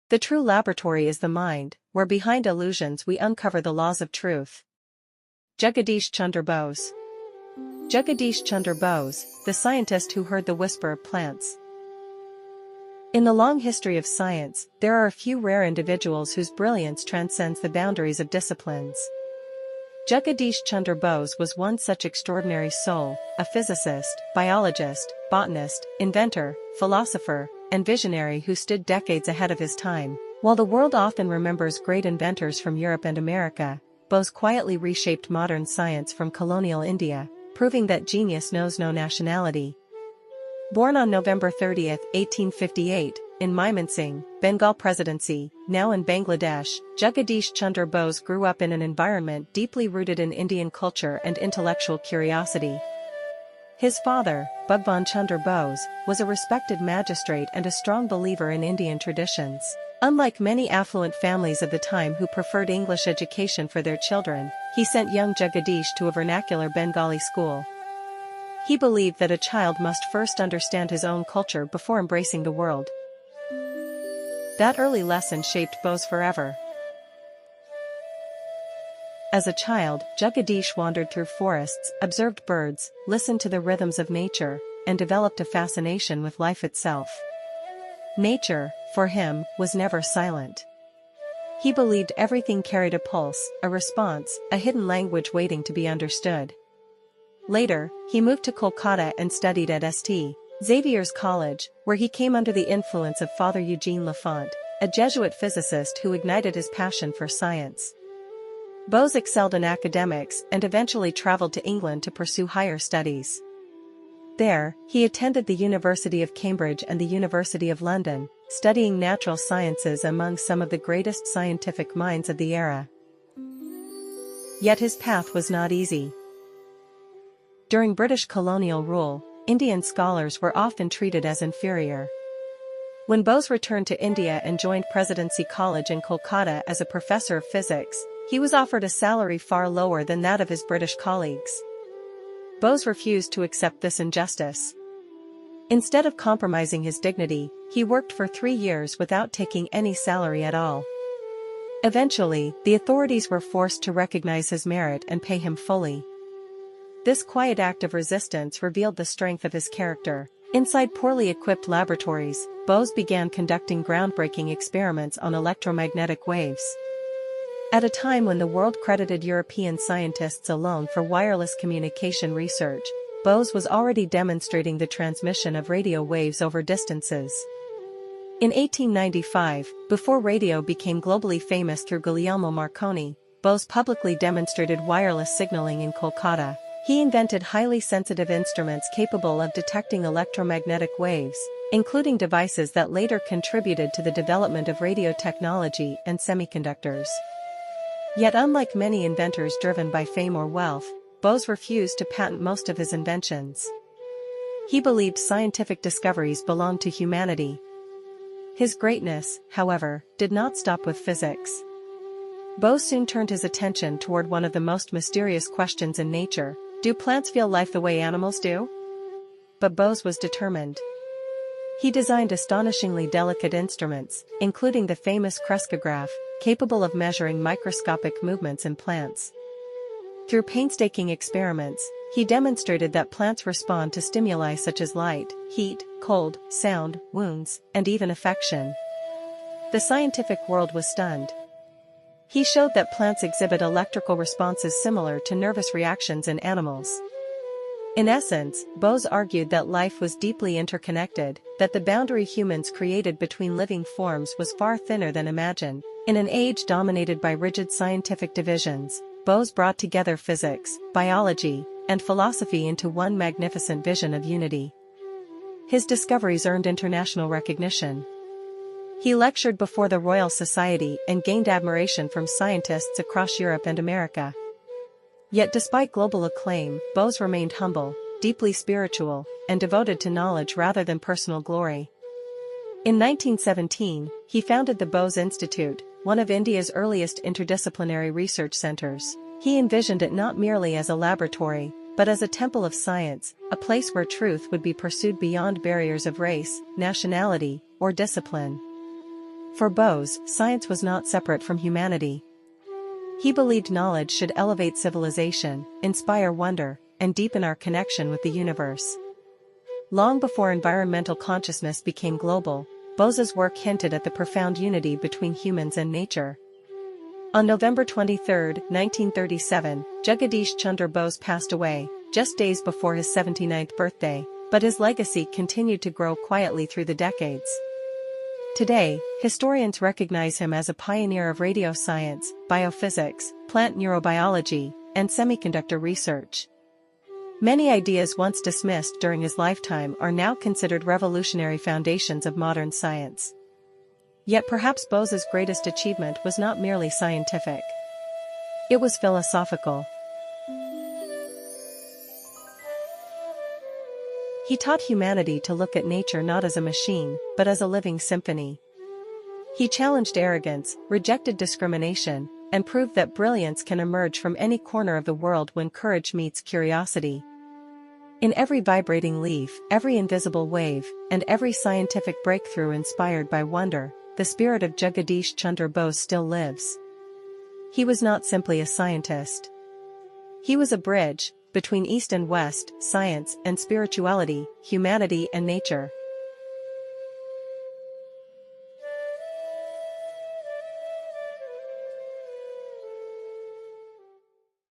The true laboratory is the mind, where behind illusions we uncover the laws of truth. Jagadish Chandra Bose. Jagadish Chandra Bose, the scientist who heard the whisper of plants. In the long history of science, there are a few rare individuals whose brilliance transcends the boundaries of disciplines. Jagadish Chandra Bose was one such extraordinary soul, a physicist, biologist, botanist, inventor, philosopher, and visionary who stood decades ahead of his time. While the world often remembers great inventors from Europe and America, Bose quietly reshaped modern science from colonial India, proving that genius knows no nationality. Born on November 30, 1858, in Mymensingh, Bengal Presidency, now in Bangladesh, Jagadish Chandra Bose grew up in an environment deeply rooted in Indian culture and intellectual curiosity. His father, Bhagwan Chandra Bose, was a respected magistrate and a strong believer in Indian traditions. Unlike many affluent families of the time who preferred English education for their children, he sent young Jagadish to a vernacular Bengali school. He believed that a child must first understand his own culture before embracing the world. That early lesson shaped Bose forever. As a child, Jagadish wandered through forests, observed birds, listened to the rhythms of nature, and developed a fascination with life itself. Nature, for him, was never silent. He believed everything carried a pulse, a response, a hidden language waiting to be understood. Later, he moved to Kolkata and studied at St. Xavier's College, where he came under the influence of Father Eugene Lafont, a Jesuit physicist who ignited his passion for science. Bose excelled in academics and eventually traveled to England to pursue higher studies. There, he attended the University of Cambridge and the University of London, studying natural sciences among some of the greatest scientific minds of the era. Yet his path was not easy. During British colonial rule, Indian scholars were often treated as inferior. When Bose returned to India and joined Presidency College in Kolkata as a professor of physics, he was offered a salary far lower than that of his British colleagues. Bose refused to accept this injustice. Instead of compromising his dignity, he worked for 3 years without taking any salary at all. Eventually, the authorities were forced to recognize his merit and pay him fully. This quiet act of resistance revealed the strength of his character. Inside poorly equipped laboratories, Bose began conducting groundbreaking experiments on electromagnetic waves. At a time when the world credited European scientists alone for wireless communication research, Bose was already demonstrating the transmission of radio waves over distances. In 1895, before radio became globally famous through Guglielmo Marconi, Bose publicly demonstrated wireless signaling in Kolkata. He invented highly sensitive instruments capable of detecting electromagnetic waves, including devices that later contributed to the development of radio technology and semiconductors. Yet unlike many inventors driven by fame or wealth, Bose refused to patent most of his inventions. He believed scientific discoveries belonged to humanity. His greatness, however, did not stop with physics. Bose soon turned his attention toward one of the most mysterious questions in nature: do plants feel life the way animals do? But Bose was determined. He designed astonishingly delicate instruments, including the famous Crescograph, capable of measuring microscopic movements in plants. Through painstaking experiments, he demonstrated that plants respond to stimuli such as light, heat, cold, sound, wounds, and even affection. The scientific world was stunned. He showed that plants exhibit electrical responses similar to nervous reactions in animals. In essence, Bose argued that life was deeply interconnected, that the boundary humans created between living forms was far thinner than imagined. In an age dominated by rigid scientific divisions, Bose brought together physics, biology, and philosophy into one magnificent vision of unity. His discoveries earned international recognition. He lectured before the Royal Society and gained admiration from scientists across Europe and America. Yet despite global acclaim, Bose remained humble, deeply spiritual, and devoted to knowledge rather than personal glory. In 1917, he founded the Bose Institute, one of India's earliest interdisciplinary research centers. He envisioned it not merely as a laboratory, but as a temple of science, a place where truth would be pursued beyond barriers of race, nationality, or discipline. For Bose, science was not separate from humanity. He believed knowledge should elevate civilization, inspire wonder, and deepen our connection with the universe. Long before environmental consciousness became global, Bose's work hinted at the profound unity between humans and nature. On November 23, 1937, Jagadish Chandra Bose passed away, just days before his 79th birthday, but his legacy continued to grow quietly through the decades. Today, historians recognize him as a pioneer of radio science, biophysics, plant neurobiology, and semiconductor research. Many ideas once dismissed during his lifetime are now considered revolutionary foundations of modern science. Yet perhaps Bose's greatest achievement was not merely scientific. It was philosophical. He taught humanity to look at nature not as a machine, but as a living symphony. He challenged arrogance, rejected discrimination, and proved that brilliance can emerge from any corner of the world when courage meets curiosity. In every vibrating leaf, every invisible wave, and every scientific breakthrough inspired by wonder, the spirit of Jagadish Chandra Bose still lives. He was not simply a scientist. He was a bridge between East and West, science and spirituality, humanity and nature.